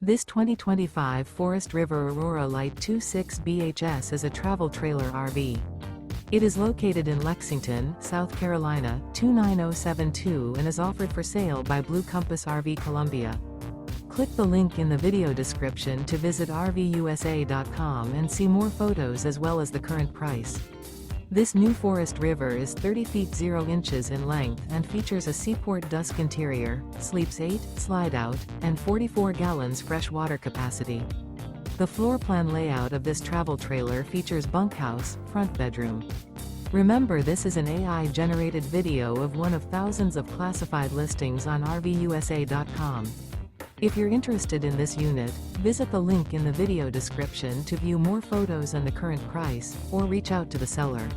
This 2025 Forest River Aurora Light 26 BHS is a travel trailer RV. It is located in Lexington, South Carolina, 29072 and is offered for sale by Blue Compass RV Columbia. Click the link in the video description to visit RVUSA.com and see more photos as well as the current price. This new Forest River is 30 feet 0 inches in length and features a Seaport Dusk interior, sleeps 8, Slideout, and 44 gallons fresh water capacity. The floor plan layout of this travel trailer features bunkhouse, front bedroom. Remember, this is an AI-generated video of one of thousands of classified listings on RVUSA.com. If you're interested in this unit, visit the link in the video description to view more photos and the current price, or reach out to the seller.